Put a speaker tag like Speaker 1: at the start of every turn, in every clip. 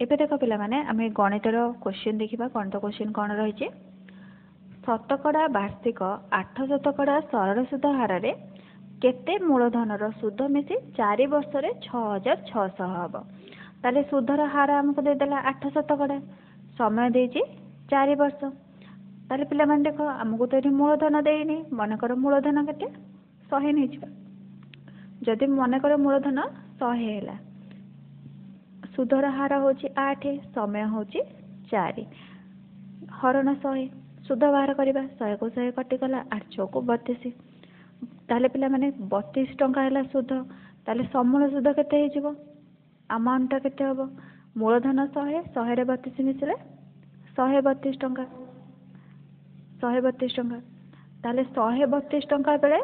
Speaker 1: एबे देख पिला माने आमे गणितर क्वेश्चन देखिबा गणित क्वेश्चन कोन रहिছে शतकड़ा वार्षिक 8 शतकड़ा सरल सुध हार रे केते मूलधनर सुध मिसी 4 वर्ष रे 6600 हबो ताले सुधर हार हमको दे देला 8 शतकड़ा समय देछि 4 वर्ष ताले पिला माने देखो हमको तो एठी मूलधन देइनी मन कर मूलधन केते 100 नै छिबा जदि मन कर मूलधन 100 हैला सुधर हार हूँ 8 समय हूँ 4 हरण 100 सुध बाहर करवा 100 को 100 कटिगला 8 को 32 ताले पिला माने 32 टंका है सुध ताले समूल सुध केते हो अमाउंट केते हम मूलधन 100 100 रे 32 मिसले 132 टंका 132 टंका ताले 132 टंका बेले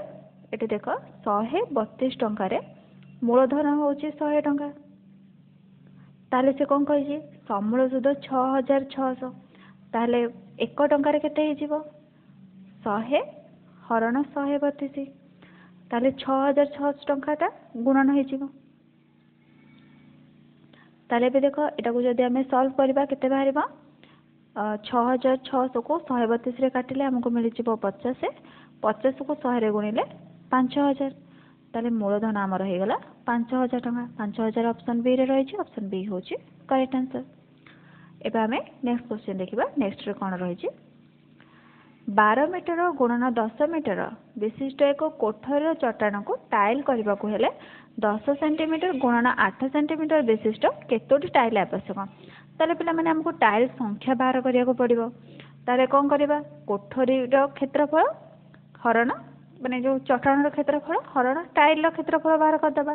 Speaker 1: एटी देख 132 टंका रे मूलधन हूँ 100 टंका ताले से कौन कही समूल सुध 6600 ताले 1 टंकार केते हो 100 हरण 132 ताले 6600 टंकाटा गुणन हो ताले भी देख एटा को जदि हमें सॉल्व करबा केते बाहरिबा 6600 को 132 रे काटिले हमको मिल जिवो 50 50 को 100 रे गुणिले 5000 ताले मूलधन आमर हो गला 5000 टंका 5000 ऑप्शन बी रे रही ऑप्शन बी होची करेक्ट आंसर। एबे हमें नेक्स्ट क्वेश्चन देखिबा नेक्स्ट रे कोन रही 12 मीटर गुणन 10 मीटर विशिष्ट एक कोठर चट्टान को टाइल करबा को हेले 10 सेंटीमीटर गुणन 8 सेंटीमीटर विशिष्ट केतोटी टाइल आवश्यक ताले पिला माने हमको टाइल संख्या बाहर करिया को पड़िबो ताले कोन करबा कोठरी रो क्षेत्रफल हरण माने जो चट्टान रो क्षेत्रफल हरण टाइल रो क्षेत्रफल बाहर कर दबा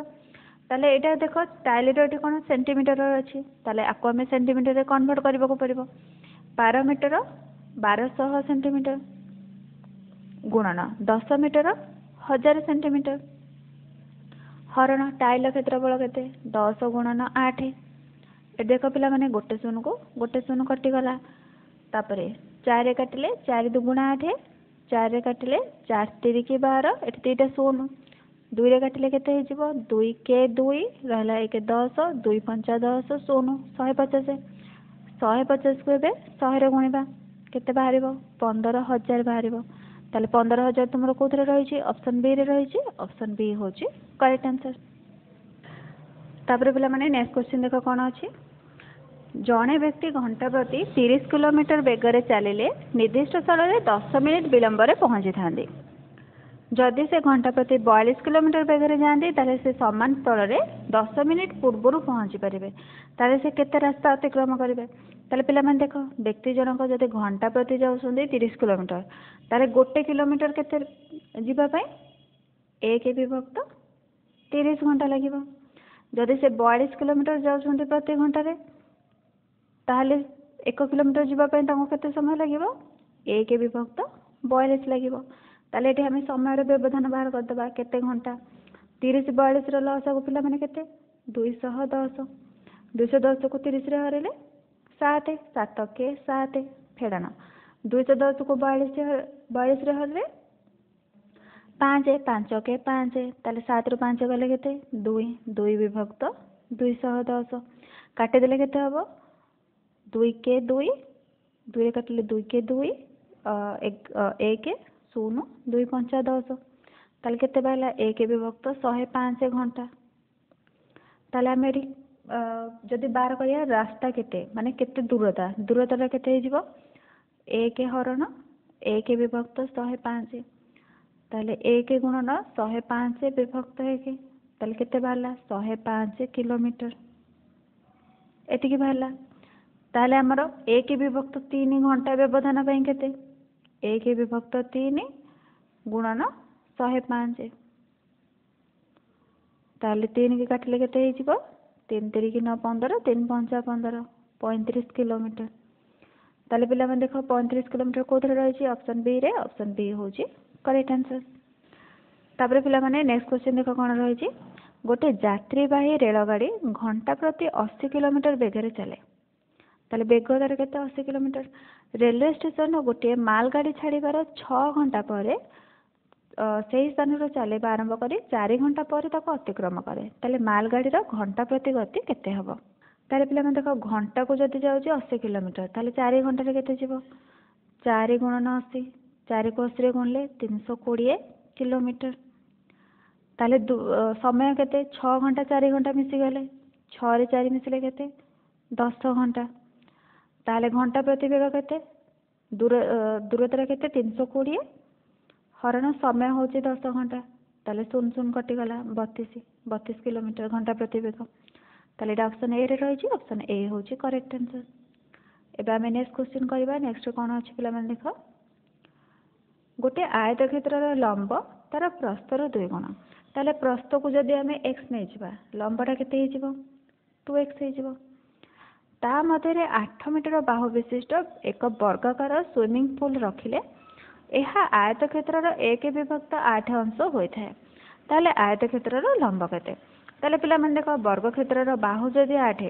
Speaker 1: ताले एटा देखो टाइल रो एटी कोन सेंटीमीटर अछि ताले आको हमें सेंटीमीटर रे कन्वर्ट करबा को पड़िबो 12 मीटर 1200 सेंटीमीटर गुणन 10 मीटर 1000 सेंटीमीटर हरण टाइल क्षेत्रफल केते 10 गुणन 8 ए देखो पिला माने गोटे शून्य कटि गला तापरे 4 काटिले 4 दुगुणा 8 4 रे काटिले 4 3 की 12 एठी तीटा शून्य 2 रे काटिले केते हिजिबो 2 के 2 रहला 1 10 2 5 10 शून्य 150 150 को एबे 100 रे गुणिबा केते बाहरिबो 15000 बाहरिबो ताले 15000 तुमरो कोथरे रहिछि ऑप्शन बी रे रहिछि ऑप्शन बी होछि करेक्ट आंसर। तापरे पिला माने नेक्स्ट क्वेश्चन देखो कोन अछि जणे व्यक्ति घंटा प्रति 30 किलोमीटर बेगरे चलिले निर्दिष्ट स्थल रे 10 मिनिट विलंब रे पहुंची थांदी जदि से घंटा प्रति 42 किलोमीटर बेगरे जांदी ताले से समान स्थल रे 10 मिनिट पूर्वरु पहुंची परिबे ताले से केते रास्ता अतिक्रम करिवे ताले पिला माने देखो व्यक्ति जनक जदि घंटा प्रति जाउसुंदी 30 किलोमीटर ताले 1 किलोमीटर केते जिबा पई 1 विभक्त 30 घंटा लागिबो जदि से 42 किलोमीटर जाउसुंदी प्रति घंटा रे ताले 1 किलोमीटर जिबा पई ताको केते समय लागिबो 1 विभक्त 42 लागिबो ताले एठी हमें समय रे व्यवधान बाहर कर दबा केते घंटा 30 42 रो लॉस को पिला माने केते 210 210 को 30 रे हरेले 7 7 के 7 फेडाना 210 को 42 रे हरले 5 5 के 5 ताले 7 रो 5 गले केते 2 2 विभक्त 210 काटे देले केते हबो 2 के 2 2 काटले 2 के 2 1 शून्य 2 5 10 ताले केते बाला 1 विभक्त 105 घंटा ताले हम एठी जदि बाहर करिया रास्ता केते माने केते दूरता केते हिजिबो 1 हरण 1 विभक्त 105 ताले 1 गुणन 105 विभक्त 1 ताले केते बाला 105 किलोमीटर एति की बाला ताले हमर 1 विभक्त 3 घंटा व्यवधान पई केते 1 विभक्त 3 गुणन 105 ताले 3 के काटले केते हिजिबो 3 3 की 9 15 3 5 15 35 किलोमीटर ताले पिला मन देखो 35 किलोमीटर कोथरे रहिछि ऑप्शन बी रे ऑप्शन बी होछि करेक्ट आंसर। तापरे पिला माने नेक्स्ट क्वेश्चन देखो कोन रहिछि गोटे यात्रीवाही रेलगाड़ी घंटा प्रति 80 किलोमीटर बेगरे चले ताले बेग दर केते 80 किलोमीटर रेलवे स्टेशन गोटे मालगाड़ी छाड़ीबार 6 घंटा पर से स्थान चलवा आरंभ कर 4 घंटा पर अतिक्रम करे ताले मालगाड़ी घंटा प्रति गति केते हबो ताले पिला देख घंटा को जदि जाऊँगी 80 किलोमीटर ताले 4 घंटे केते जीवो 4 गुणन 80 4 को 80 गुणले 320 किलोमीटर ताले समय केते 6 घंटा 4 घंटा मिसी गले 6 रे 4 मिसिले केते 10 घंटा ताले घंटा प्रति बेग केते दूरता केते 320 हरण समय होची 10 घंटा ताले 0 कटि गला 32 किलोमीटर घंटा प्रति बेग ताले ऑप्शन ए रे रही ऑप्शन ए होची करेक्ट आंसर। एबे आमे नेक्स्ट क्वेश्चन करबा नेक्स्ट कोन अछि पिला मन देखो गोटे आयतक्षेत्रर लंब तार प्रस्थर 2 गुण ताले प्रस्थ को जदि आमे x नै जिबा लंबटा केते हे जिवो 2x हे जिवो ता मध्यरे 8 मीटर बाहु विशिष्ट एक वर्गाकार स्विमिंग पूल रखिले एहा आयतक्षेत्रर 1/8 अंश होइथाय ताले आयतक्षेत्रर लंब केते ताले पिला मन देखो वर्ग क्षेत्रर बाहु जदि 8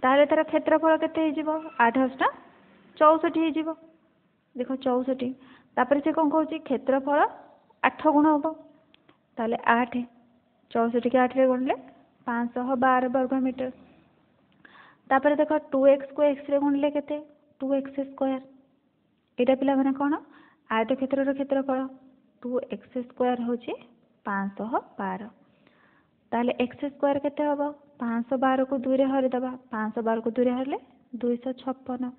Speaker 1: ताले तार क्षेत्रफल केते हे जिवो 8 * 64 हे जिवो देखो 64 तापर से कोन कहूची क्षेत्रफल 8 गुण होबो ताले 8 64 के 8 रे गुणले 512 वर्ग मीटर तापर देखो 2x को x रे गुणले केते 2x² एटा पिला माने कोन आयत क्षेत्रर क्षेत्रफल 2x² होची 512 ताले x² केते होबो 512 को 2 रे हरि दबा 512 को 2 रे हरले 256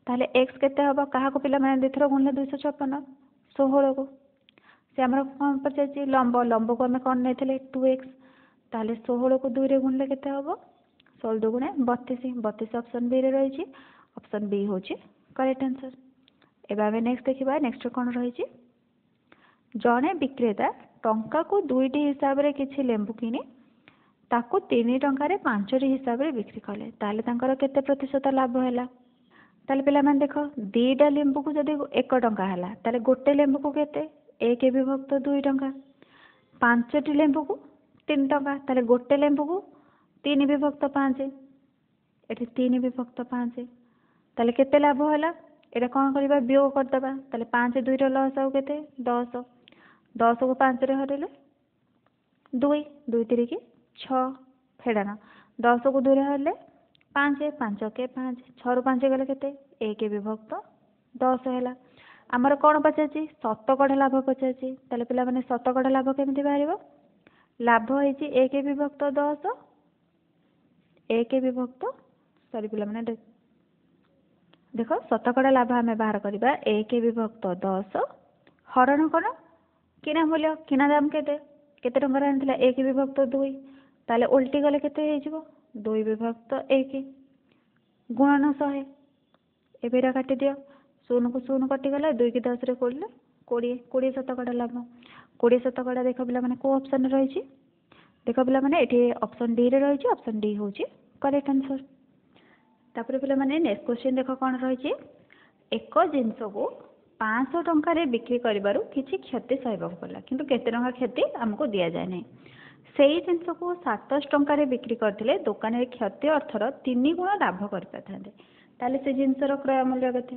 Speaker 1: ताले x केते होबो काहा को पिला माने दिथरो गुणले 256 16 को से हमरा कोन पचाची लंब को हमें कोन नेथिले 2x ताले 16 को 2 रे गुणले केते होबो 16 2 गुणे 32 ऑप्शन बी रे रही छी ऑप्शन बी होची करेक्ट आंसर। एबा हमें नेक्स्ट देखिबा नेक्स्ट कोन रही छी जणे विक्रेता टंका को 2टी हिसाब रे किछि लेंबु किनी ताको 3 टंका रे 5टी हिसाब रे बिक्री कले ताले तांकर केते प्रतिशत लाभ हैला ताले पिला माने देखो 2टा लेंबु को जदि 1 टंका हैला ताले गोटे लेंबु को केते 1/2 टंका 5टी लेंबु को 3 टंका ताले गोटे लेंबु को 3/5 एठी 3/5 ताले केते लाभ हैला एटा कोन करबा वियोग कर दबा ताले 5 2 रो लॉस आउ केते 10 10 को 5 रे हरेले 2 2 3 की 6 फेडाना 10 को 2 रे हरले 5 5 के 5 6 रो 5 गले केते 1/10 हैला हमर कोन पचाची शतकड़ा लाभ पचाची ताले पिला माने शतकड़ा लाभ केमिति बाहरिबो लाभ होईची 1/10 सॉरी पिला माने देखो शतकड़ा लाभ हमें बाहर करबा 1/10 हरण कोन किना मूल्य किना दाम केते केते टंका आनथिला 1/2 ताले उल्टी गले केते हे जिवो 2/1 गुणन 100 एबेरा काटी दियो 0 को 0 कटि गला 2 की 10 रे कोडले 20 शतकड़ा लाभ 20 शतकड़ा देखो पिला माने को ऑप्शन रही छी देखो पिला माने एठी ऑप्शन डी रे रही छी ऑप्शन डी होची करेक्ट आंसर। तापर पिला माने नेक्स्ट क्वेश्चन देखो कोन रही छी एक जिंस को 500 टंका रे बिक्री करिबारु किछि क्षति सहबाक पड़ला किंतु केते टंका क्षति हमको दिया जाय नै सेही जिंस को 700 टंका रे बिक्री करथिले दुकान रे क्षति अर्थर 3 गुण लाभ कर पाथांते ताले से जिंस रो क्रय मूल्य केते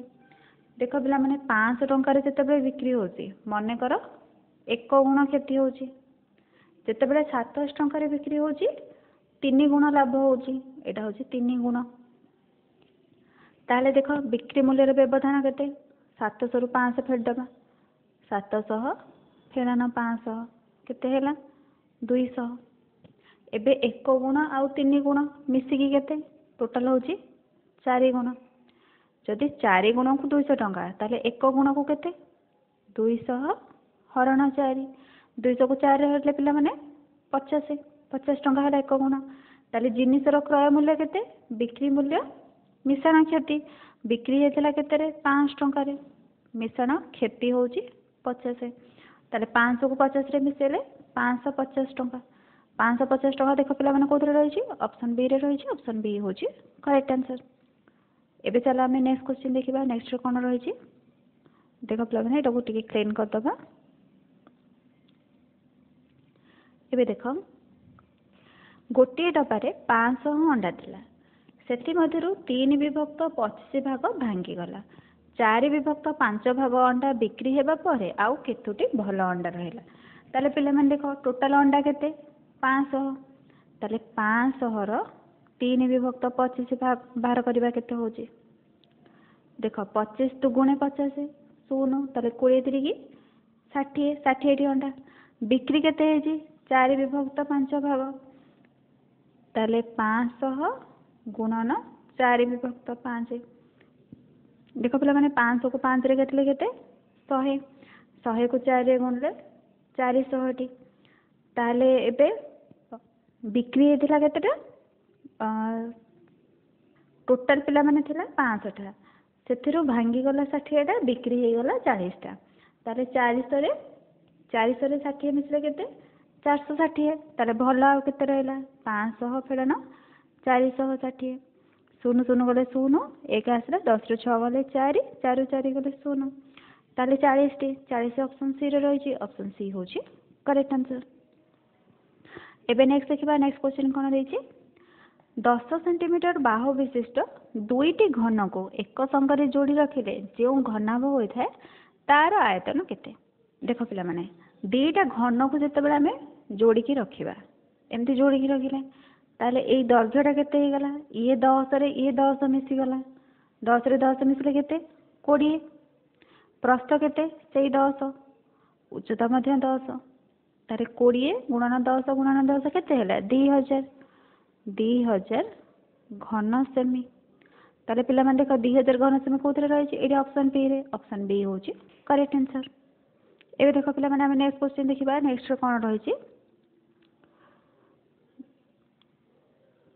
Speaker 1: देखो पिला माने 500 टंका रे जते बेले बिक्री होची मने करो 1 गुण क्षति होची जते बेले 700 टंका रे बिक्री होची 3 गुण लाभ होची एटा होची 3 गुण ताले देखो बिक्री मूल्य रे व्यवधान केते 700 रु 500 फेड दबा 700 फेराना 500 केते हैला 200 एबे 1 गुण आउ 3 गुण मिसी की केते टोटल होची 4 गुण जदि 4 गुण को 200 टंका ताले 1 गुण को केते 200 हरण 4 200 को 4 रे हरले पिला माने 50 टंका हैला 1 गुण ताले जिनिस रो क्रय मूल्य केते बिक्री मूल्य मिश्रण क्षति बिक्री हेतला केते रे 5 टंका रे मिश्रण क्षति होची 50 ताले 500 को 50 रे मिसेले 550 टंका 550 टंका देखो पिला माने कोथरे रही छी ऑप्शन बी रे रही छी ऑप्शन बी होची करेक्ट आंसर। एबे चला हमें नेक्स्ट क्वेश्चन देखिबा नेक्स्ट कोन रही छी देखो पिला माने एटा को टिके क्लीन कर दबा एबे देखो गोटे डब्बा रे 500 अंडा थिला सेति मध्यरु 3/25 भाग भांगी गला 4/5 भाग अंडा बिक्री हेबा परे आउ केतुटी भल अंडा रहला ताले पिला माने देखो टोटल अंडा केते 500 ताले 500 रो तीन विभक्त 25 बाहर करवा केते होची देख 25 दुगुणे 50 शून ताले 20 तिरिकी 60 60 एटी अंडा बिक्री केते हेजी 4 विभक्त 5 भाग ताले 500 गुणन 4 विभक्त 5 देख पिला माने 500 को 5 रे केतले केते 100 100 को 4 रे गुणले 400 टी ताले एबे बिक्री हेतिला केतेटा टोटाल पिला माने थिला 500 टा सेथिरु भांगी गला 60 टा बिक्री हे गला 40 टा ताले 400 रे 60 मिसले केते 460 ताले भला आ केते रहला 500 फेडन 460 शून शून गले शून एक आसला 10 रु 6 गले 4 4 रु 4 गले शून ताले 40 टी 40 ऑप्शन सी रे रहिची ऑप्शन सी होची करेक्ट आंसर। एबे नेक्स्ट देखिबा नेक्स्ट क्वेश्चन कोन देछि 10 सेंटीमीटर बाहु विशिष्ट दुईटी घन को एक संगरे जोड़ी रखिले जो घनाभ होता है तार आयतन केते देख पिला माने दीटा घन को जते बेला हमें जोड़ी की रखिबा एमती जोड़ी की रखिले ताले एई दैर्घ्यटा केते हे गला ये 10 रे ये 10 मिसी गला 10 रे 10 मिसले केते 20 प्रस्थ केते सेई 10 उच्चता मध्य 10 तारे 20 गुणन 10 केते हैला 2000 2000 घन सेमी ताले पिला माने देख 2000 घन सेमी कोथरे रही छि एडी ऑप्शन बी रे ऑप्शन बी होछि करेक्ट आंसर। एबे देख पिला माने हम नेक्स्ट क्वेश्चन देखिबा नेक्स्ट रे कोन रही छि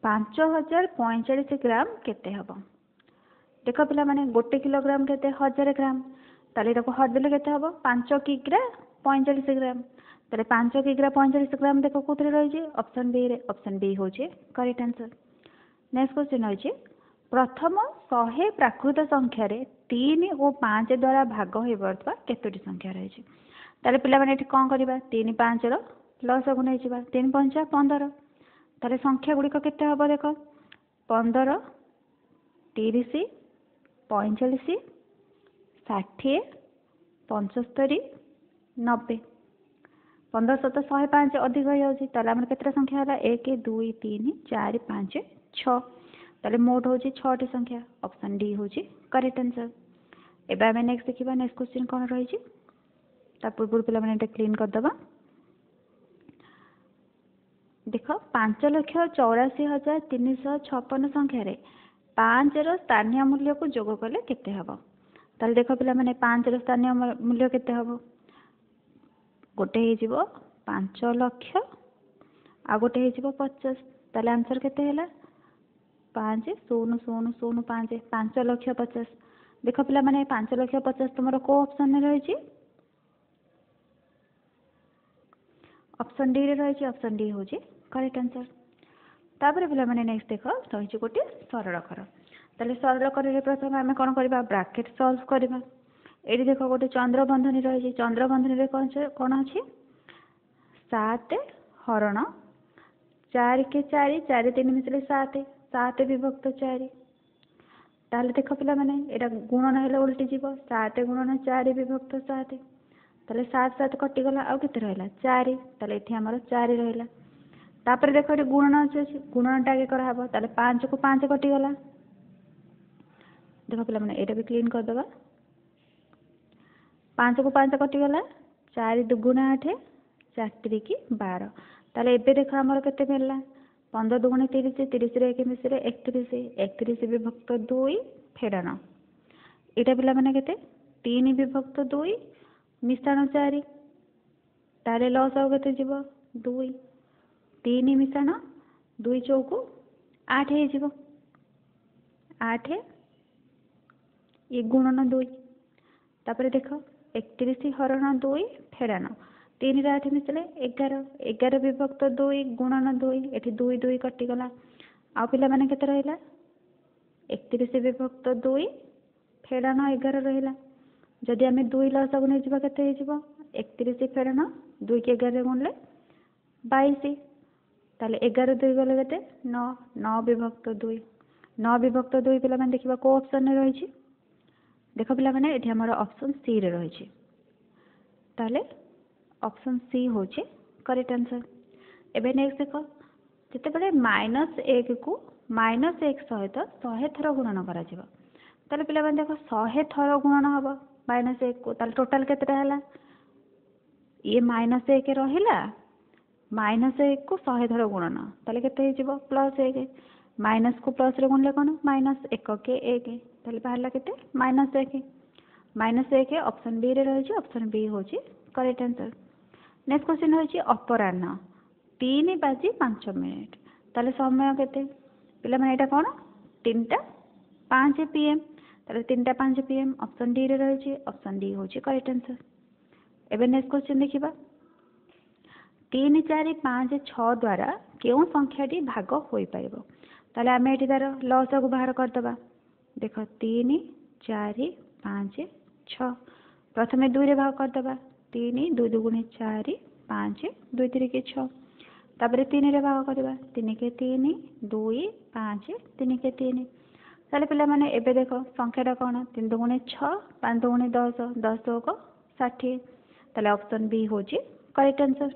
Speaker 1: 5045 ग्राम केते हबो देख पिला माने 1 किलोग्राम केते 1000 ग्राम ताले देखो हर देले केते हबो 5 किग्रा 45 ग्राम ताले 5 किग्रा 45 ग्राम देखो कोथरे रही छि ऑप्शन बी रे ऑप्शन बी होछि करेक्ट आंसर। नेक्स्ट क्वेश्चन होछि प्रथम 100 प्राकृत संख्या रे 3 और 5 द्वारा भाग होई बरतबा केतोटी संख्या रही छि ताले पिला माने एठी कोन करबा 3 5 रो लस गुण हेजिबा 3 5 15 ताले संख्या गुडी को केते हबो देखो 15 30 45 60 75 90 15 7 105 अधिक हो जाउछि ताले हमर केतरा संख्या होला 1 2 3 4 5 6 ताले मोट होछि 6 टी संख्या ऑप्शन डी होछि करेक्ट आंसर। एबे हम नेक्स्ट देखिबा नेक्स्ट क्वेश्चन कोन रही छि ता पूर्व पिला माने क्लीन कर दबा देखो 5,84,356 संख्या रे 5 रो स्थानीय मूल्य को जोग करले केते हबो ताले देखो पिला माने 5 रो स्थानीय मूल्य केते हबो गोटे हे जीवो 5 लाख आ गोटे हे जीवो 50 ताले आंसर केते हैला 5 0 0 0 5 5 लाख 50 देखो पिला माने 5 लाख 50 तुमरो को ऑप्शन में रही छि ऑप्शन डी रे रही छि ऑप्शन डी होछि करेक्ट आंसर। तापर पिला माने नेक्स्ट देखो रही छि गोटे सरल कर ताले सरल कर रे प्रथम हमें कोन करबा ब्रैकेट सॉल्व करबा एडी देखो गोटे चंद्र बंधनी रही छि चंद्र बंधनी रे कोन अछि 7 हरण 4 के 4 4 3 मिसले 7 7 विभक्त 4 ताले देखो पिला माने एटा गुणन हेले उल्टी जीवो 7 गुणन 4 विभक्त 7 ताले 7 7 कटि गला आ केते रहला 4 ताले एठी हमर 4 रहला तापर देखो एटी गुणन अछि गुणन टाके करा हबो ताले 5 को 5 कटि गला देखो पिला माने एटा भी क्लीन कर दबा 5 को 5 कटि गला 4 दुगुना 8 4 3 12 ताले एबे देखो हमर केते मिलला 15 दुगुणे 30 30 रे 1 मिसरे 31 31 विभक्त 2 फेडन एटा पिला माने केते 3 विभक्त 2 मिश्रण 4 ताले लॉस हो केते जीवो 2 3 मिश्रण 2 चौको 8 हे जीवो 8 ये गुणन 2 तापर देखो 31 हरण 2 फेडन 3 रे 8 मिसले 11 11 विभक्त 2 गुणन 2 एठी 2 2 कटि गला आ पिला माने केते रहला 31 विभक्त 2 फेडन 11 रहला जदि हमें 2 लस गुण हेजिबा केते हेजिबो 31 फेडन 2 के 11 गुणले 22 ताले 11 2 गले केते 9 9 विभक्त 2 9 विभक्त 2 पिला माने देखिबा को ऑप्शन रे रही छि देखो पिला माने एठी हमर ऑप्शन सी रे रही छि ताले ऑप्शन सी होचे करेक्ट आंसर। एबे नेक्स्ट देखो जते बेले -1 को माइनस 1 सहित 100 थर गुणन करा जिवो ताले पिला माने देखो 100 थर गुणन हबो माइनस 1 को ताले टोटल केतेटा हला ये माइनस 1 रहिला माइनस 1 को 100 थर गुणन ताले केते हे जिवो प्लस 1 माइनस को प्लस रे गुणले कोन माइनस 1 के 1 ताले बाहरला केते माइनस 1 ऑप्शन बी रे रहि छि ऑप्शन बी होछि करेक्ट आंसर। नेक्स्ट क्वेश्चन होछि अपराह्न 3:05 ताले समय केते पिला माने एटा कोन 3:05 पीएम ताले 3:05 पीएम ऑप्शन डी रे रहि छि ऑप्शन डी होछि करेक्ट आंसर। एबे नेक्स्ट क्वेश्चन देखिबा 3 4 5 6 द्वारा केउ संख्याटी भाग होई पाइबो ताले आमे एठी तार लॉस को बाहर कर दबा देखो 3 4 5 6 प्रथमे 2 रे भाग कर दबा 3 2 2 गुणे 4 5 2 3 के 6 तापरे 3 रे भाग करबा 3 के 3 2 5 3 के 3 ताले पिला माने एबे देखो संख्याटा कोन 3 2 गुणे 6 5 2 गुणे 10 10 को 60 ताले ऑप्शन बी होची करेक्ट आंसर।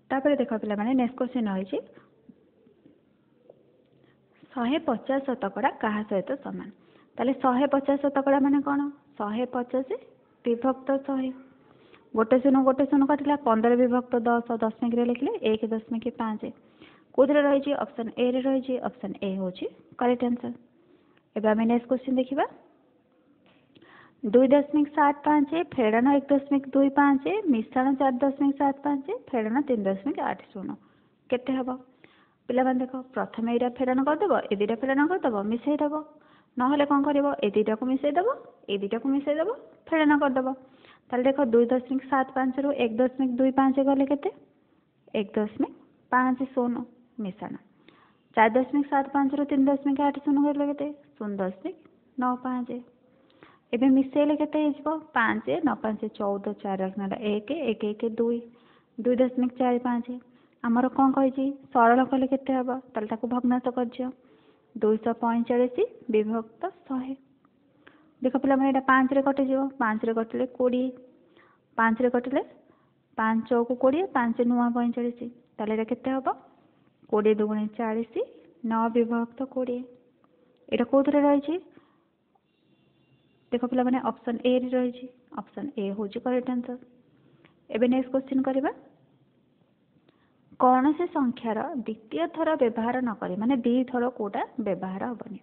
Speaker 1: तापरे देखो पिला माने नेक्स्ट क्वेश्चन होइची 150 शतकड़ा कहा सहित समान ताले 150 शतकड़ा माने कोन 150 विभक्त 100 गोटे शून्य काटिला 15 विभक्त 10 दशमिक रे लिखले 1.5 कोथरे रहि छि ऑप्शन ए रे रहि छि ऑप्शन ए होछि करेक्ट आंसर। एबे हम नेक्स्ट क्वेश्चन देखिबा 2.75 फेड़न 1.25 मिश्रण 4.75 फेड़न 3.80 केते हबो पिला माने देखो प्रथमे एरा फेड़न कर देबो ए दुटा फेड़न कर देबो मिसै देबो नहले कोन करबो ए दुटा को मिसै देबो ए दुटा को मिसै देबो फेड़न कर देबो ताले देखो 2.75 रु 1.25 गले केते 1.50 मिश्रण 4.75 रु 3.80 गले केते 0.95 एबे मिसेले केते हिजबो 5 9 5 14 4 रखनाला 1 1 1 2 2.45 हमर कोन कहि छी सरल कले केते हबो ताले ताको भग्नांश करजियो 245 विभक्त 100 देखो पिला माने एटा 5 रे कटि जिवो 5 रे कटले 20 5 रे कटले 5 को 20 5 9 45 ताले एटा केते हबो 20 2 गुणे 40 9 विभक्त 20 एटा कोथरे रहि छी देखो पिला माने ऑप्शन ए रे रहि छी ऑप्शन ए होची करेक्ट आंसर। एबे नेक्स्ट क्वेश्चन करबा कौन से संख्यार द्वितीय थर व्यवहार न करे माने दी थर कोटा व्यवहार हबनी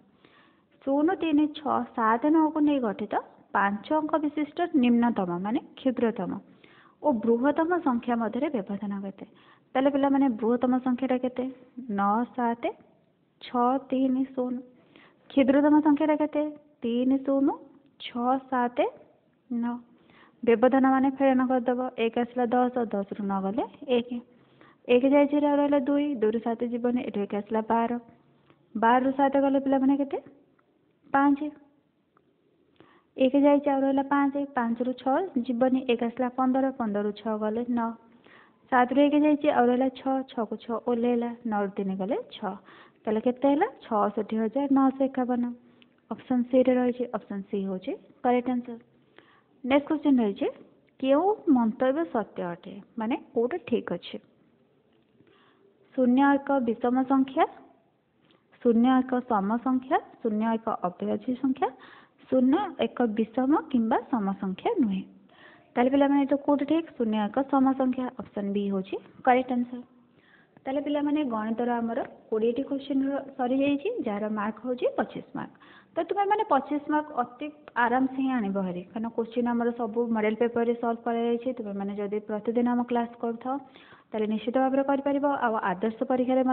Speaker 1: 0 3 6 7 9 को नहीं गठित 5 अंक विशिष्ट निम्नतम माने क्षुद्रतम और बृहत्तम संख्या मध्य व्यवधान केते ताले पिला माने बृहत्तम संख्याटा केते 9 7 6 3 0 क्षुद्रतम संख्याटा केते 3 0 6 7 9 व्यवधान माने फेरन कर दबो 1 आसला 10 10 रु 9 गले 1 1 जाय छिरा रहला 2 2 रु 7 जीवन एठे 1 आसला 12 12 रु 7 गले पिला माने केते 5 1 जाय छि रहला 5 5 रु 6 जीवन 1 आसला 15 15 रु 6 गले 9 7 रु 1 जाय छि रहला 6 6 को 6 ओलेला 9 रु 3 गले 6 ताले केते हला 66951 ऑप्शन सी रे रहि छि ऑप्शन सी होछि करेक्ट आंसर। नेक्स्ट क्वेश्चन रहि छि केउ मंतव्य सत्य अटे माने कोटा ठीक अछि 0 एक विषम संख्या 0 एक सम संख्या 0 एक अव्ययभाज्य संख्या 0 एक विषम किंबा सम संख्या नुहे ताले पिला माने तो कोटा ठीक 0 एक सम संख्या ऑप्शन बी होछि करेक्ट आंसर। ताले पिला माने गणितर हमर 20 टी क्वेश्चन सरी जाई छि जार मार्क होछि 25 मार्क तो तुम्हें मैंने 25 मार्क अति आराम से ही आनब हरी कारण क्वेश्चन आम सब मॉडल पेपर रे सॉल्व कर तुम्हें मैंने जब प्रतिदिन आम क्लास कर निश्चित भाव में आदर्श परीक्षा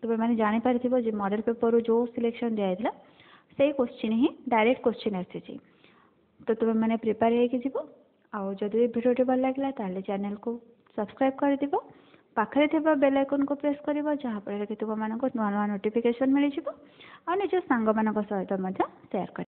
Speaker 1: तुम्हें मैंने जापर मॉडल पेपर जो सिलेक्शन दिया से क्वेश्चन ही डायरेक्ट क्वेश्चन आसी तो तुम्हें मैंने प्रिपेयर होदी वीडियो भल लगे चैनल को सब्सक्राइब कर दिव पाखरे थिबा बेल आइकन को प्रेस करिवो जहां पर कि तुम मानको नुआ नुआ नोटिफिकेशन मिल जिवो और निज सांग मानक सहित मध्य शेयर कर